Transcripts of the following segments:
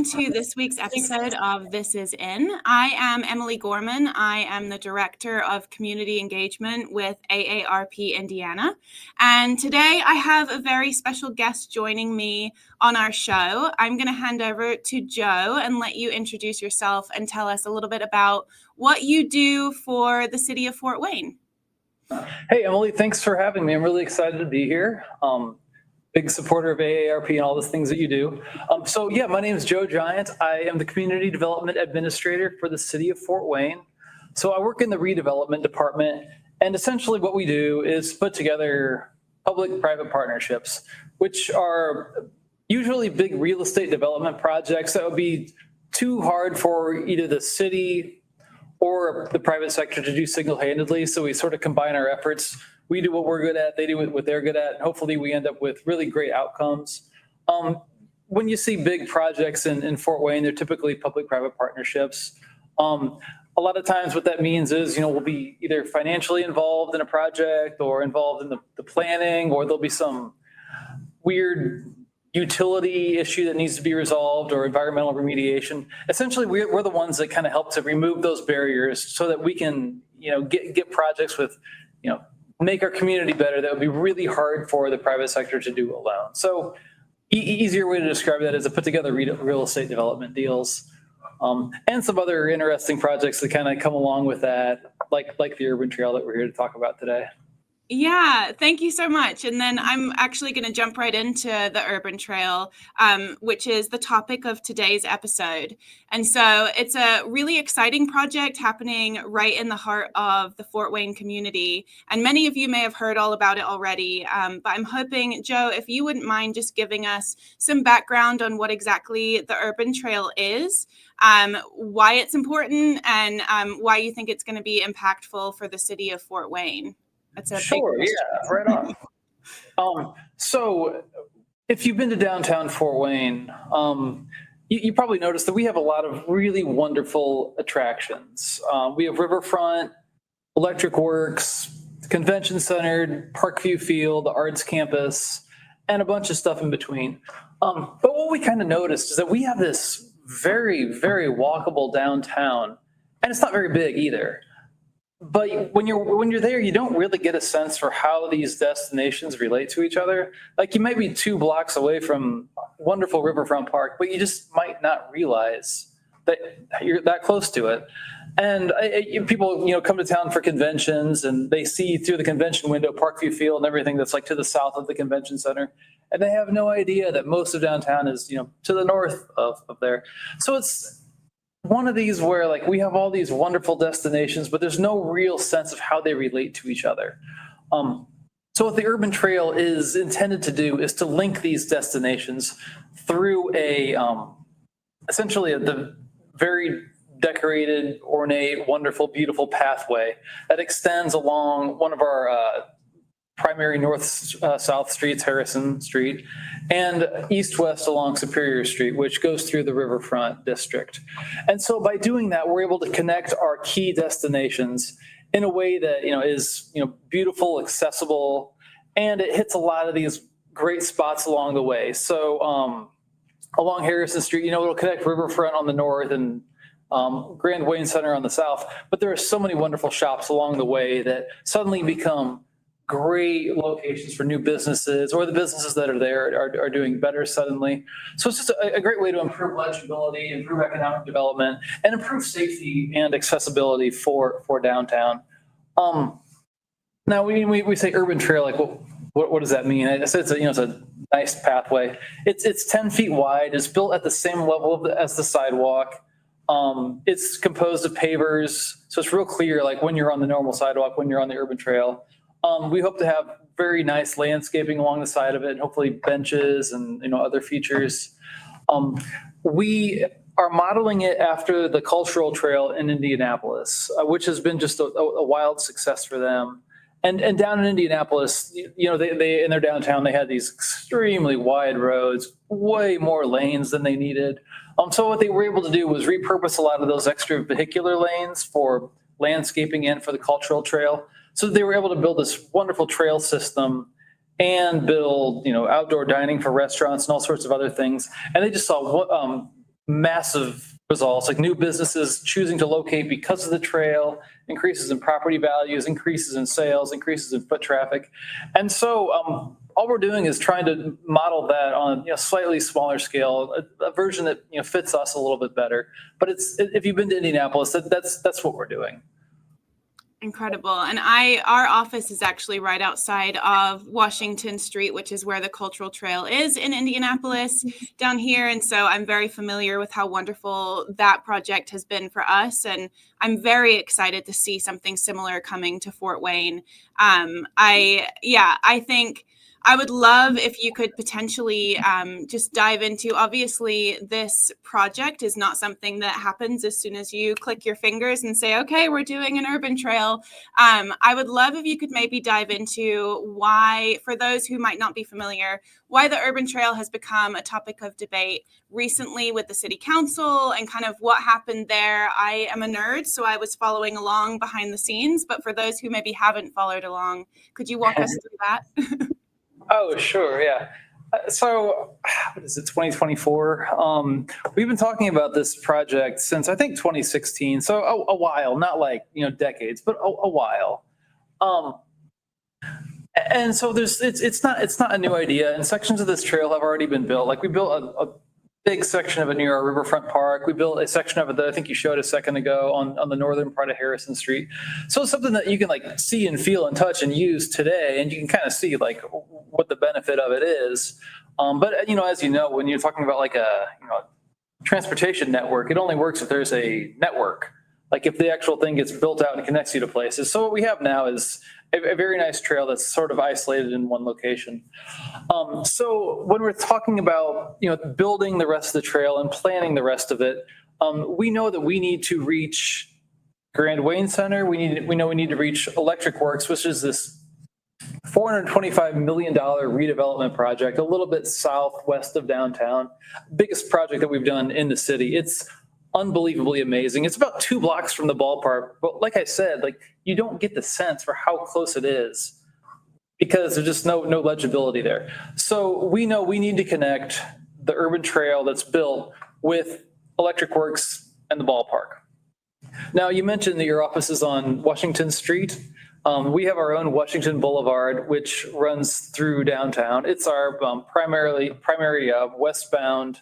to this week's episode of This Is In. I am Emily Gorman. I am the Director of Community Engagement with AARP Indiana. And today I have a very special guest joining me on our show. I'm going to hand over to Joe and let you introduce yourself and tell us a little bit about what you do for the city of Fort Wayne. Hey, Emily, thanks for having me. I'm really excited to be here. Big supporter of AARP and all the things that you do. My name is Joe Giant. I am the Community Development Administrator for the city of Fort Wayne. So I work in the redevelopment department, and essentially what we do is put together public-private partnerships, which are usually big real estate development projects that would be too hard for either the city or the private sector to do single-handedly. So we sort of combine our efforts. We do what we're good at, they do what they're good at, and hopefully we end up with really great outcomes. When you see big projects in Fort Wayne, they're typically public-private partnerships. A lot of times what that means is, we'll be either financially involved in a project or involved in the planning, or there'll be some weird utility issue that needs to be resolved or environmental remediation. Essentially, we're the ones that kind of help to remove those barriers so that we can, get projects with, make our community better that would be really hard for the private sector to do alone. So easier way to describe that is to put together real estate development deals and some other interesting projects that kind of come along with that, like the Urban Trail that we're here to talk about today. Yeah, thank you so much. And then I'm actually going to jump right into the Urban Trail, which is the topic of today's episode. And so it's a really exciting project happening right in the heart of the Fort Wayne community. And many of you may have heard all about it already. But I'm hoping, Joe, if you wouldn't mind just giving us some background on what exactly the Urban Trail is, why it's important, and why you think it's going to be impactful for the city of Fort Wayne. Sure, yeah, right on. So if you've been to downtown Fort Wayne, you probably noticed that we have a lot of really wonderful attractions. We have Riverfront, Electric Works, Convention Center, Parkview Field, the Arts Campus, and a bunch of stuff in between. But what we kind of noticed is that we have this very, very walkable downtown, and it's not very big either. But when you're there, you don't really get a sense for how these destinations relate to each other. Like, you might be 2 blocks away from wonderful Riverfront Park, but you just might not realize that you're that close to it. And people, come to town for conventions, and they see through the convention window Parkview Field and everything that's like to the south of the convention center, and they have no idea that most of downtown is, to the north of there. So it's one of these where, like, we have all these wonderful destinations, but there's no real sense of how they relate to each other. So what the Urban Trail is intended to do is to link these destinations through essentially the very decorated, ornate, wonderful, beautiful pathway that extends along one of our primary north-south streets, Harrison Street, and east-west along Superior Street, which goes through the Riverfront district. And so by doing that, we're able to connect our key destinations in a way that is beautiful, accessible, and it hits a lot of these great spots along the way. So along Harrison Street, it'll connect Riverfront on the north and Grand Wayne Center on the south, but there are so many wonderful shops along the way that suddenly become great locations for new businesses, or the businesses that are there are doing better suddenly. So it's just a great way to improve legibility, improve economic development, and improve safety and accessibility for downtown. Now, we say Urban Trail, like, what does that mean? I said it's a nice pathway. It's 10 feet wide. It's built at the same level as the sidewalk. It's composed of pavers, so it's real clear, like, when you're on the normal sidewalk, when you're on the Urban Trail. We hope to have very nice landscaping along the side of it, and hopefully benches and other features. We are modeling it after the Cultural Trail in Indianapolis, which has been just a wild success for them. And down in Indianapolis, they in their downtown, they had these extremely wide roads, way more lanes than they needed. So what they were able to do was repurpose a lot of those extra vehicular lanes for landscaping and for the Cultural Trail. So they were able to build this wonderful trail system and build, outdoor dining for restaurants and all sorts of other things. And they just saw massive results, like new businesses choosing to locate because of the trail, increases in property values, increases in sales, increases in foot traffic. And so all we're doing is trying to model that on slightly smaller scale, a version that fits us a little bit better. But if you've been to Indianapolis, that's what we're doing. Incredible. And our office is actually right outside of Washington Street, which is where the Cultural Trail is in Indianapolis down here. And so I'm very familiar with how wonderful that project has been for us. And I'm very excited to see something similar coming to Fort Wayne. I think I would love if you could potentially just dive into, obviously, this project is not something that happens as soon as you click your fingers and say, okay, we're doing an urban trail. I would love if you could maybe dive into why, for those who might not be familiar, why the urban trail has become a topic of debate recently with the city council and kind of what happened there. I am a nerd, so I was following along behind the scenes, but for those who maybe haven't followed along, could you walk us through that? Oh, sure. Yeah. So what is it, 2024? We've been talking about this project since I think 2016. So a while, not like, decades, but a while. And so it's not a new idea. And sections of this trail have already been built. Like we built a big section of it near our riverfront park. We built a section of it that I think you showed a second ago on the northern part of Harrison Street. So it's something that you can like see and feel and touch and use today, and you can kind of see like what the benefit of it is. But as you know, when you're talking about like a transportation network, it only works if there's a network. Like if the actual thing gets built out and connects you to places. So what we have now is a very nice trail that's sort of isolated in one location. So when we're talking about building the rest of the trail and planning the rest of it, we know that we need to reach Grand Wayne Center. We know we need to reach Electric Works, which is this $425 million redevelopment project, a little bit southwest of downtown. Biggest project that we've done in the city. It's unbelievably amazing. It's about 2 blocks from the ballpark, but like I said, like you don't get the sense for how close it is because there's just no legibility there. So we know we need to connect the urban trail that's built with Electric Works and the ballpark. Now, you mentioned that your office is on Washington Street. We have our own Washington Boulevard, which runs through downtown. It's our primary westbound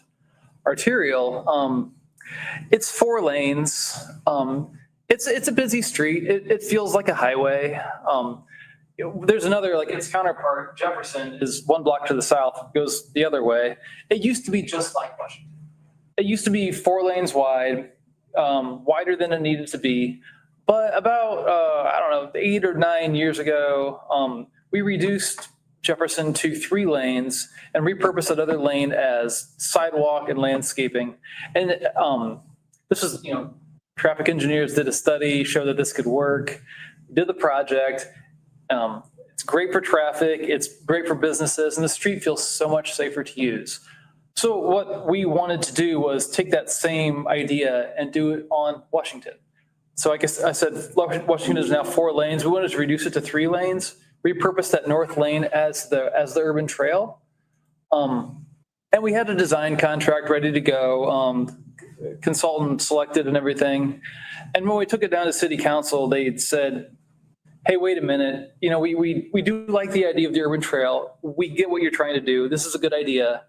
arterial. It's 4 lanes. It's a busy street. It feels like a highway. There's another, like its counterpart, Jefferson, is 1 block to the south, goes the other way. It used to be just like Washington. It used to be 4 lanes wide, wider than it needed to be. But about, 8 or 9 years ago, we reduced Jefferson to 3 lanes and repurposed that other lane as sidewalk and landscaping. And this was, traffic engineers did a study, showed that this could work, did the project. It's great for traffic, it's great for businesses, and the street feels so much safer to use. So what we wanted to do was take that same idea and do it on Washington. So I guess I said Washington is now 4 lanes. We wanted to reduce it to 3 lanes, repurpose that north lane as the urban trail. And we had a design contract ready to go, consultant selected and everything. And when we took it down to city council, they said, hey, wait a minute. We do like the idea of the urban trail. We get what you're trying to do. This is a good idea.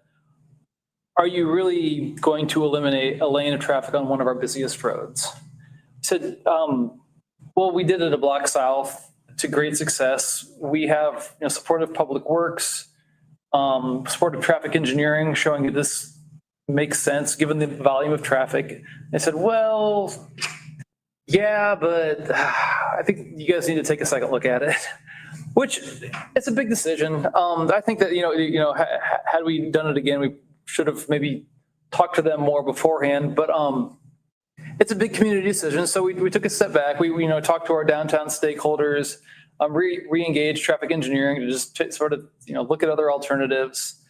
Are you really going to eliminate a lane of traffic on one of our busiest roads? I said, well, we did it a block south to great success. We have supportive public works, supportive traffic engineering showing that this makes sense given the volume of traffic. I said, well, yeah, but I think you guys need to take a second look at it, which it's a big decision. I think that, had we done it again, we should have maybe talked to them more beforehand, but it's a big community decision. So we took a step back. We talked to our downtown stakeholders, re-engaged traffic engineering to just sort of, look at other alternatives.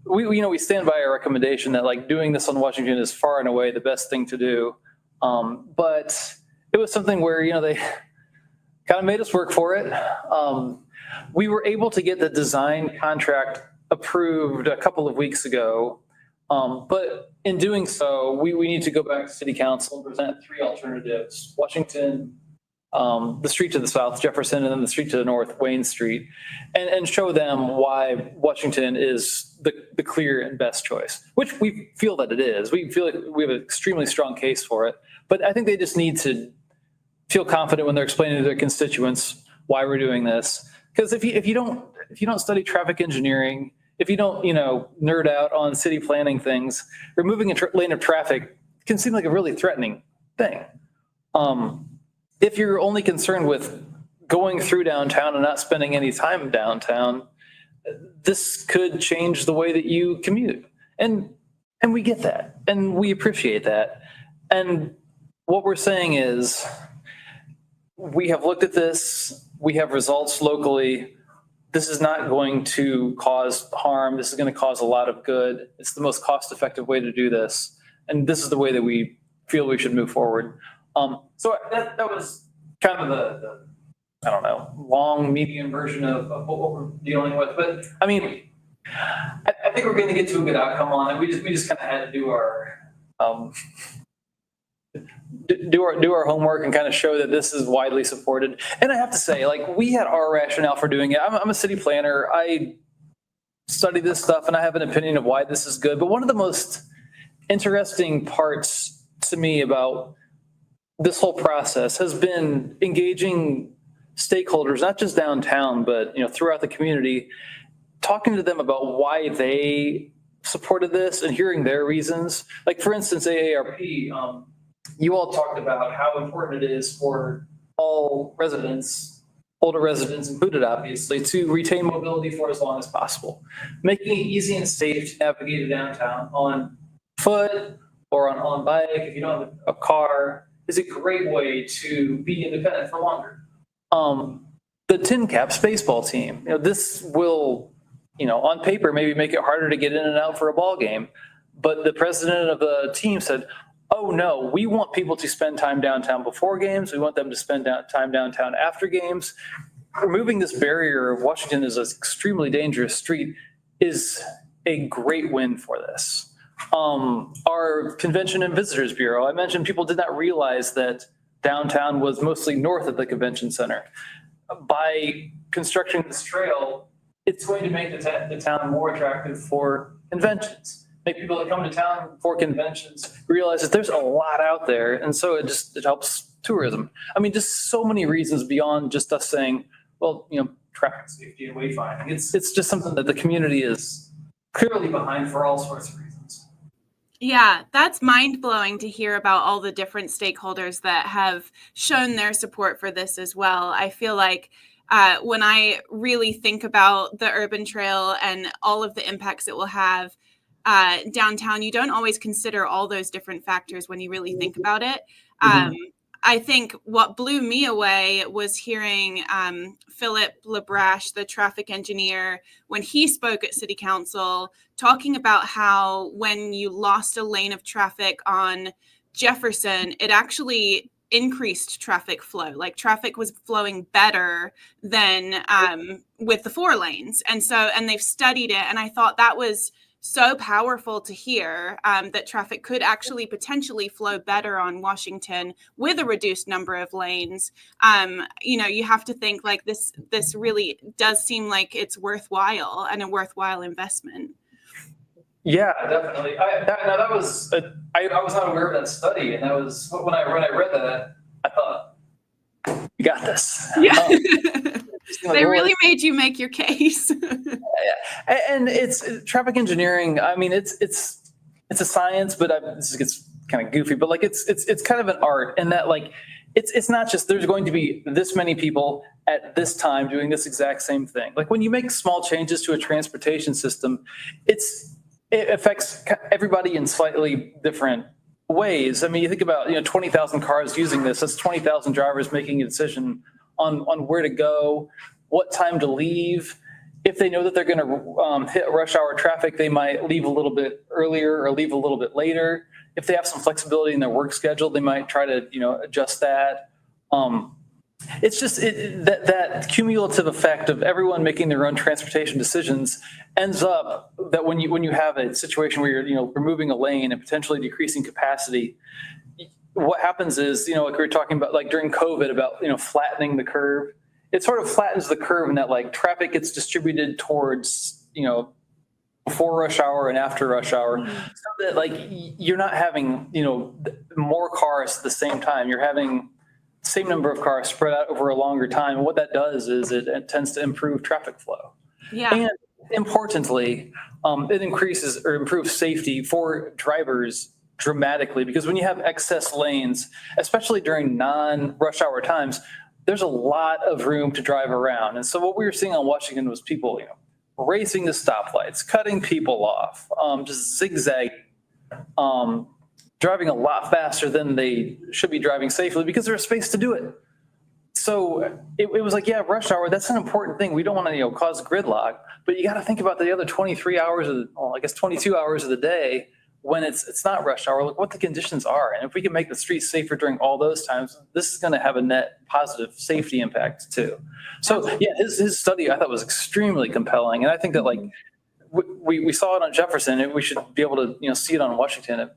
We stand by our recommendation that like doing this on Washington is far and away the best thing to do. But it was something where, they kind of made us work for it. We were able to get the design contract approved a couple of weeks ago. But in doing so, we need to go back to city council and present three alternatives: Washington, the street to the south, Jefferson, and then the street to the north, Wayne Street, and show them why Washington is the clear and best choice, which we feel that it is. We feel like we have an extremely strong case for it, but I think they just need to feel confident when they're explaining to their constituents why we're doing this. Because if you don't study traffic engineering, if you don't nerd out on city planning things, removing a lane of traffic can seem like a really threatening thing. If you're only concerned with going through downtown and not spending any time downtown, this could change the way that you commute. And we get that, and we appreciate that. And what we're saying is, we have looked at this, we have results locally. This is not going to cause harm. This is going to cause a lot of good. It's the most cost-effective way to do this. And this is the way that we feel we should move forward. So that was kind of the I don't know, long, medium version of what we're dealing with. But I mean, I think we're going to get to a good outcome on it. We just kind of had to do our do our homework and kind of show that this is widely supported. And I have to say, like, we had our rationale for doing it. I'm a city planner. I study this stuff and I have an opinion of why this is good. But one of the most interesting parts to me about this whole process has been engaging stakeholders, not just downtown, but throughout the community, talking to them about why they supported this and hearing their reasons. Like, for instance, AARP, you all talked about how important it is for all residents, older residents included, obviously, to retain mobility for as long as possible. Making it easy and safe to navigate downtown on foot or on bike, if you don't have a car, is a great way to be independent for longer. The Tin Caps baseball team, this will, on paper, maybe make it harder to get in and out for a ball game. But the president of the team said, oh no, we want people to spend time downtown before games. We want them to spend time downtown after games. Removing this barrier of Washington is an extremely dangerous street is a great win for this. Our Convention and Visitors Bureau, I mentioned people did not realize that downtown was mostly north of the convention center. By constructing this trail, it's going to make the town more attractive for conventions. Make people that come to town for conventions realize that there's a lot out there, and so it helps tourism. I mean, just so many reasons beyond just us saying, well, traffic safety and wayfinding. It's just something that the community is clearly behind for all sorts of reasons. Yeah, that's mind-blowing to hear about all the different stakeholders that have shown their support for this as well. I feel like when I really think about the urban trail and all of the impacts it will have downtown, you don't always consider all those different factors when you really think about it. I think what blew me away was hearing Philip LaBrache, the traffic engineer, when he spoke at City Council, talking about how when you lost a lane of traffic on Jefferson, it actually increased traffic flow. Like, traffic was flowing better than with the 4 lanes. And they've studied it. And I thought that was so powerful to hear, that traffic could actually potentially flow better on Washington with a reduced number of lanes. You have to think, like, this really does seem like it's worthwhile and a worthwhile investment. Yeah, definitely. I was not aware of that study, and that was when I read that, I thought, you got this. Yeah. They really made you make your case. And it's traffic engineering. I mean, it's a science, but this gets kind of goofy. But like, it's kind of an art, and that, like, it's not just there's going to be this many people at this time doing this exact same thing. Like, when you make small changes to a transportation system, it affects everybody in slightly different ways. I mean, you think about 20,000 cars using this. That's 20,000 drivers making a decision on where to go, what time to leave. If they know that they're going to hit rush hour traffic, they might leave a little bit earlier or leave a little bit later. If they have some flexibility in their work schedule, they might try to adjust that. It's just that cumulative effect of everyone making their own transportation decisions ends up that when you have a situation where you're removing a lane and potentially decreasing capacity, what happens is like we were talking about like during COVID about flattening the curve. It sort of flattens the curve in that like traffic gets distributed towards before rush hour and after rush hour, so that like you're not having more cars at the same time. You're having same number of cars spread out over a longer time. And what that does is it tends to improve traffic flow. Yeah. And importantly, it increases or improves safety for drivers dramatically, because when you have excess lanes, especially during non-rush hour times, there's a lot of room to drive around. And so what we were seeing on Washington was people, racing the stoplights, cutting people off, just zigzag, driving a lot faster than they should be driving safely because there's space to do it. So it was like, yeah, rush hour, that's an important thing. We don't want to cause gridlock, but you got to think about the other 23 hours of, 22 hours of the day when it's not rush hour, look what the conditions are. And if we can make the streets safer during all those times, this is going to have a net positive safety impact too. So yeah, his study I thought was extremely compelling. And I think that like we saw it on Jefferson, and we should be able to see it on Washington.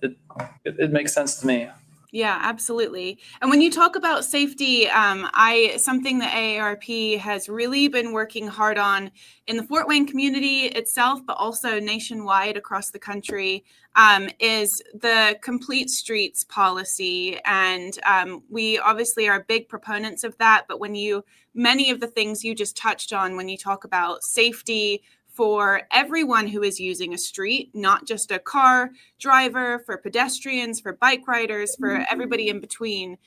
It makes sense to me. Yeah, absolutely. And when you talk about safety, something that AARP has really been working hard on in the Fort Wayne community itself, but also nationwide across the country, is the Complete Streets policy. And we obviously are big proponents of that. But many of the things you just touched on, when you talk about safety for everyone who is using a street, not just a car driver, for pedestrians, for bike riders, for everybody in between.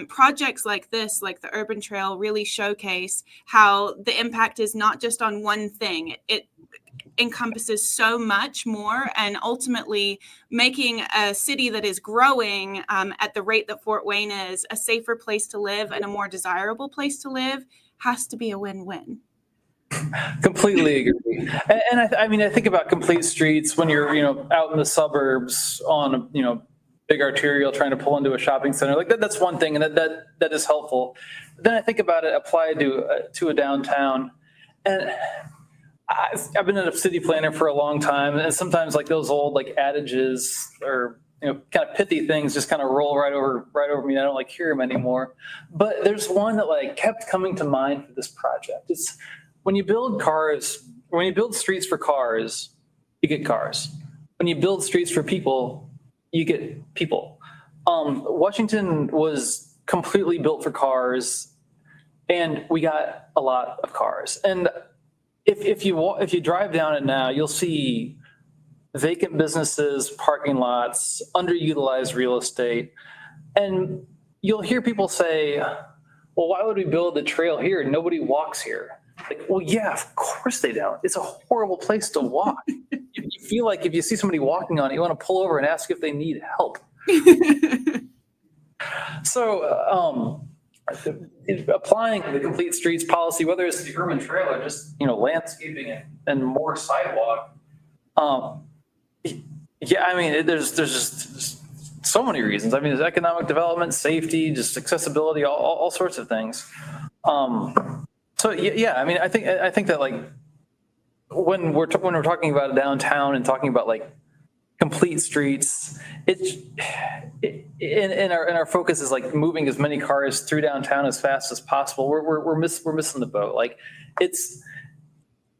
Projects like this, like the Urban Trail, really showcase how the impact is not just on one thing. It encompasses so much more, and ultimately making a city that is growing at the rate that Fort Wayne is a safer place to live and a more desirable place to live has to be a win-win. Completely agree. And I think about Complete Streets when you're, out in the suburbs on, big arterial trying to pull into a shopping center. Like that's one thing, and that is helpful. Then I think about it applied to a downtown. And I've been a city planner for a long time, and sometimes like those old like adages or kind of pithy things just kind of roll right over me. I don't like hear them anymore. But there's one that like kept coming to mind for this project. It's when you build streets for cars, you get cars. When you build streets for people, you get people. Washington was completely built for cars, and we got a lot of cars. And if you drive down it now, you'll see vacant businesses, parking lots, underutilized real estate, and you'll hear people say, "Well, why would we build the trail here? Nobody walks here." Like, well, yeah, of course they don't. It's a horrible place to walk. You feel like if you see somebody walking on it, you want to pull over and ask if they need help. So applying the Complete Streets policy, whether it's the Urban Trail or just landscaping and more sidewalk, yeah, I mean, there's just so many reasons. I mean, there's economic development, safety, just accessibility, all sorts of things. So yeah, I mean, I think that like when we're talking about downtown and talking about like complete streets, and our focus is like moving as many cars through downtown as fast as possible. We're missing the boat. Like it's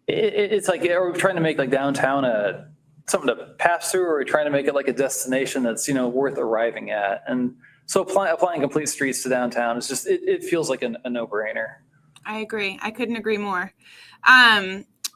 like, are we trying to make like downtown something to pass through, or are we trying to make it like a destination that's worth arriving at? And so applying complete streets to downtown is just it feels like a no-brainer. I agree. I couldn't agree more.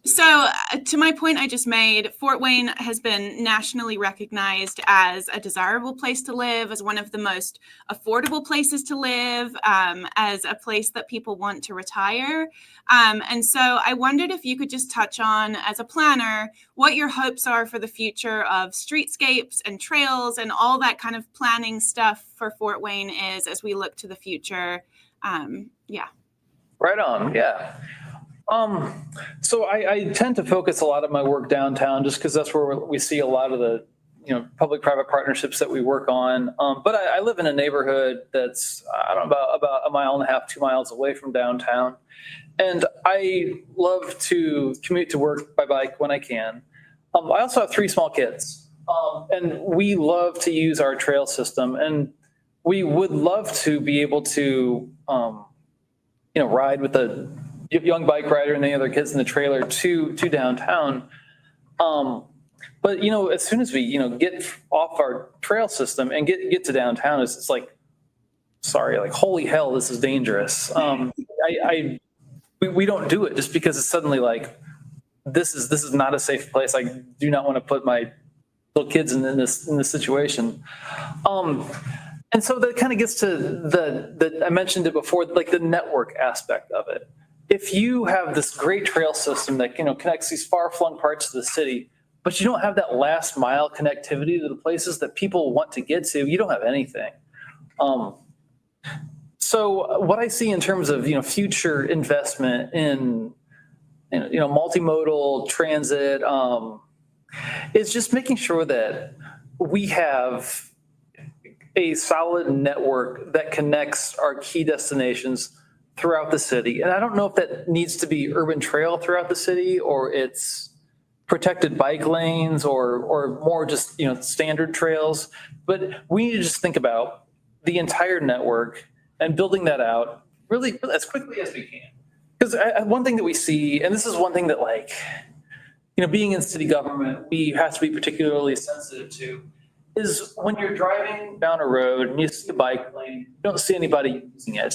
So to my point I just made, Fort Wayne has been nationally recognized as a desirable place to live, as one of the most affordable places to live, as a place that people want to retire. And so I wondered if you could just touch on, as a planner, what your hopes are for the future of streetscapes and trails and all that kind of planning stuff for Fort Wayne is as we look to the future. Yeah. Right on. Yeah. So I tend to focus a lot of my work downtown just because that's where we see a lot of the public-private partnerships that we work on. But I live in a neighborhood that's, I don't know, about 1.5 miles, 2 miles away from downtown. And I love to commute to work by bike when I can. I also have 3 small kids. And we love to use our trail system. And we would love to be able to, ride with a young bike rider and any other kids in the trailer to downtown. But as soon as we get off our trail system and get to downtown, it's like, sorry, like holy hell, this is dangerous. We don't do it just because it's suddenly like this is not a safe place. I do not want to put my little kids in this situation. And so that kind of gets to the I mentioned it before, like the network aspect of it. If you have this great trail system that connects these far-flung parts of the city, but you don't have that last mile connectivity to the places that people want to get to, you don't have anything. So what I see in terms of future investment in multimodal transit is just making sure that we have a solid network that connects our key destinations throughout the city. And I don't know if that needs to be urban trail throughout the city, or it's protected bike lanes, or more just standard trails. But we need to just think about the entire network and building that out really as quickly as we can. Because one thing that we see, and this is one thing that being in city government, we have to be particularly sensitive to, is when you're driving down a road and you see a bike lane, you don't see anybody using it,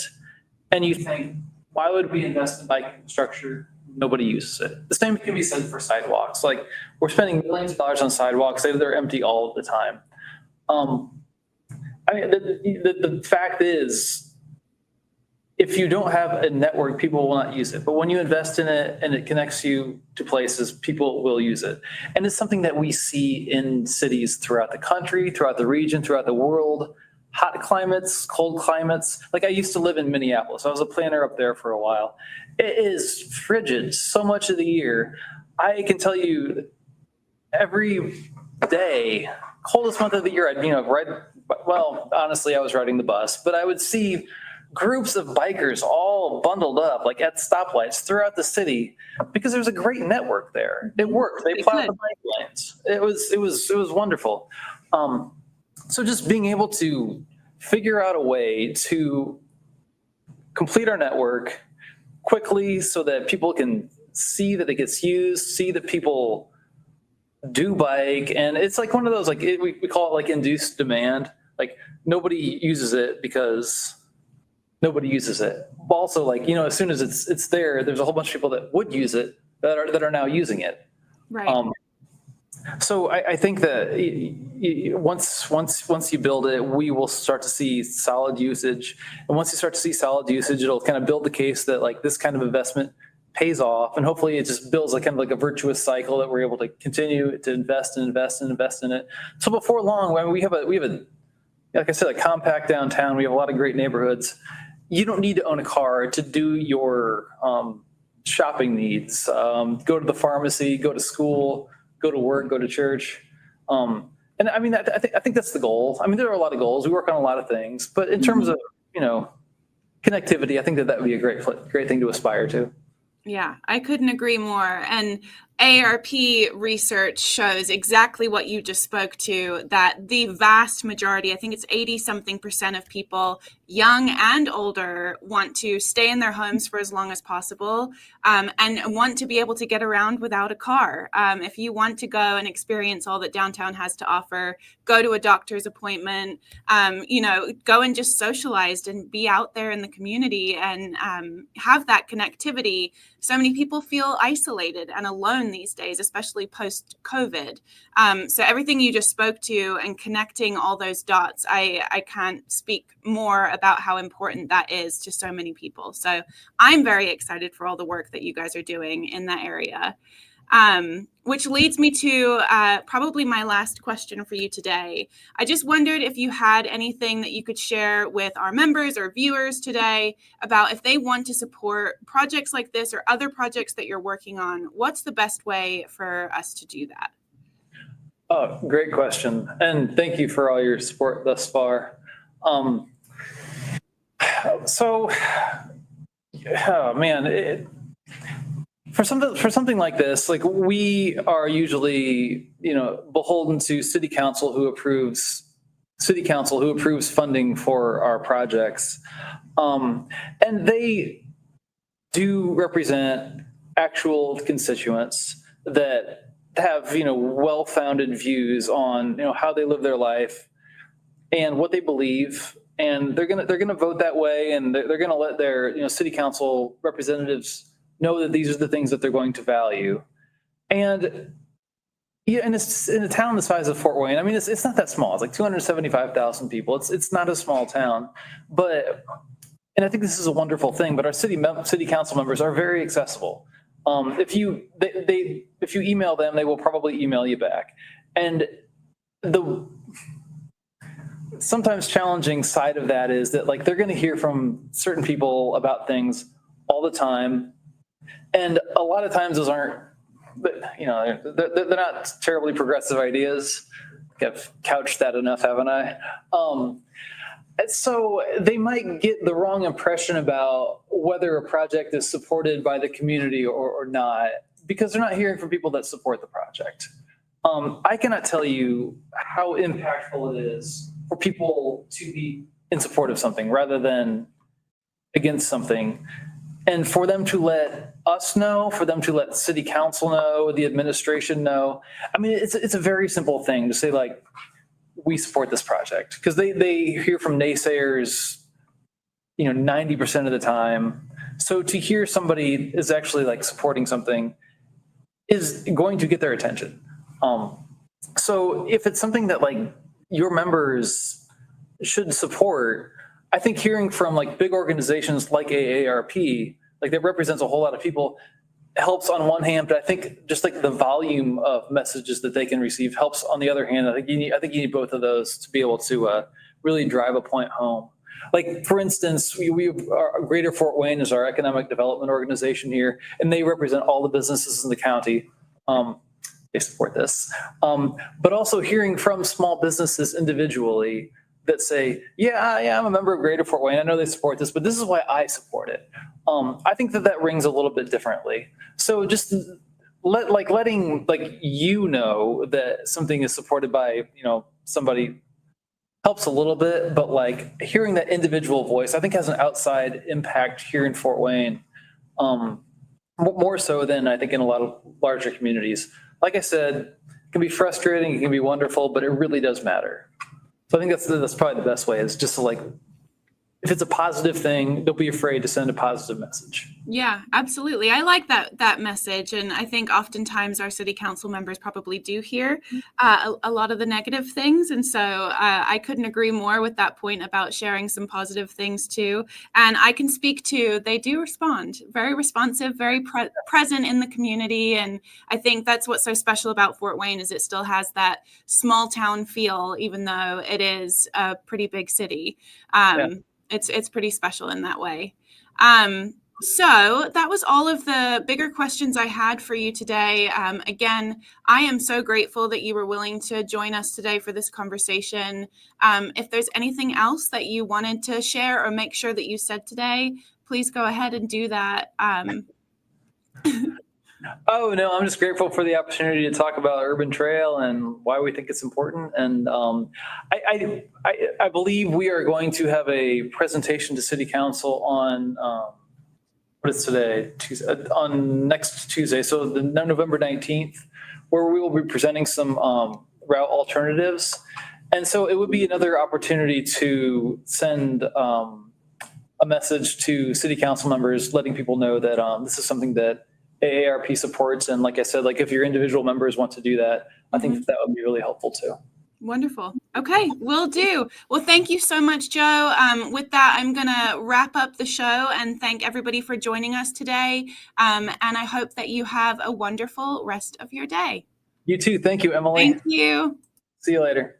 and you think, why would we invest in bike infrastructure? Nobody uses it. The same can be said for sidewalks. Like, we're spending millions of dollars on sidewalks. They're empty all of the time. The fact is, if you don't have a network, people will not use it. But when you invest in it and it connects you to places, people will use it. And it's something that we see in cities throughout the country, throughout the region, throughout the world. Hot climates, cold climates. Like, I used to live in Minneapolis. I was a planner up there for a while. It is frigid so much of the year. I can tell you every day, coldest month of the year, I'd ride, well, honestly, I was riding the bus, but I would see groups of bikers all bundled up, like at stoplights throughout the city, because there's a great network there. It worked. They plowed the bike lanes. It was wonderful. So just being able to figure out a way to complete our network quickly so that people can see that it gets used, see that people do bike. And it's like one of those, we call it like induced demand. Like, nobody uses it because nobody uses it. Also, as soon as it's there, there's a whole bunch of people that would use it that are now using it. Right. So I think that once you build it, we will start to see solid usage. And once you start to see solid usage, it'll kind of build the case that this kind of investment pays off. And hopefully it just builds a virtuous cycle that we're able to continue to invest and invest and invest in it. So before long, we have a like I said, a compact downtown. We have a lot of great neighborhoods. You don't need to own a car to do your shopping needs. Go to the pharmacy, go to school, go to work, go to church. And I think that's the goal. There are a lot of goals. We work on a lot of things, but in terms of, connectivity, I think that would be a great thing to aspire to. Yeah, I couldn't agree more. And AARP research shows exactly what you just spoke to, that the vast majority, I think it's 80-something% of people, young and older, want to stay in their homes for as long as possible, and want to be able to get around without a car. If you want to go and experience all that downtown has to offer, go to a doctor's appointment, go and just socialize and be out there in the community and have that connectivity. So many people feel isolated and alone these days, especially post-COVID. So everything you just spoke to and connecting all those dots, I can't speak more about how important that is to so many people. So I'm very excited for all the work that you guys are doing in that area. Which leads me to probably my last question for you today. I just wondered if you had anything that you could share with our members or viewers today about if they want to support projects like this or other projects that you're working on. What's the best way for us to do that? Oh, great question. And thank you for all your support thus far. Um, so, oh man, for something like this, like we are usually, beholden to city council who approves funding for our projects. And they do represent actual constituents that have, well-founded views on, how they live their life and what they believe. And they're gonna vote that way, and they're gonna let their, city council representatives know that these are the things that they're going to value. And yeah, and it's in a town the size of Fort Wayne. I mean, it's not that small. It's like 275,000 people. It's not a small town, but and I think this is a wonderful thing. But our city council members are very accessible. If you email them, they will probably email you back. And the sometimes challenging side of that is that like they're going to hear from certain people about things all the time, and a lot of times those aren't, they're not terribly progressive ideas. I've couched that enough, haven't I? So they might get the wrong impression about whether a project is supported by the community or not, because they're not hearing from people that support the project. I cannot tell you how impactful it is for people to be in support of something rather than against something. And for them to let us know, for them to let city council know, the administration know. I mean, it's a very simple thing to say, like, we support this project, because they hear from naysayers, 90% of the time. So to hear somebody is actually like supporting something is going to get their attention. So if it's something that like your members should support, I think hearing from like big organizations like AARP, like that represents a whole lot of people, helps on one hand, but I think just like the volume of messages that they can receive helps on the other hand. I think you need both of those to be able to really drive a point home. Like for instance, our Greater Fort Wayne is our economic development organization here, and they represent all the businesses in the county. They support this, but also hearing from small businesses individually that say, yeah, I'm a member of Greater Fort Wayne. I know they support this, but this is why I support it. I think that rings a little bit differently. So just letting that something is supported by somebody helps a little bit, but like hearing that individual voice, I think has an outside impact here in Fort Wayne, more so than I think in a lot of larger communities. Like I said, it can be frustrating, it can be wonderful, but it really does matter. So I think that's probably the best way, is just to like, if it's a positive thing, don't be afraid to send a positive message. Yeah, absolutely. I like that message. And I think oftentimes our city council members probably do hear a lot of the negative things. And so I couldn't agree more with that point about sharing some positive things too. And I can speak to, they do respond, very responsive, very present in the community. And I think that's what's so special about Fort Wayne, is it still has that small town feel, even though it is a pretty big city. It's pretty special in that way. So that was all of the bigger questions I had for you today. Again, I am so grateful that you were willing to join us today for this conversation. If there's anything else that you wanted to share or make sure that you said today, please go ahead and do that. Oh, no, I'm just grateful for the opportunity to talk about Urban Trail and why we think it's important. And I believe we are going to have a presentation to City Council on, what is today? On next Tuesday, so the November 19th, where we will be presenting some route alternatives. And so it would be another opportunity to send a message to City Council members, letting people know that this is something that AARP supports. And like I said, like if your individual members want to do that, I think that would be really helpful too. Wonderful. Okay, will do. Well, thank you so much, Joe. With that, I'm going to wrap up the show and thank everybody for joining us today. And I hope that you have a wonderful rest of your day. You too. Thank you, Emily. Thank you. See you later.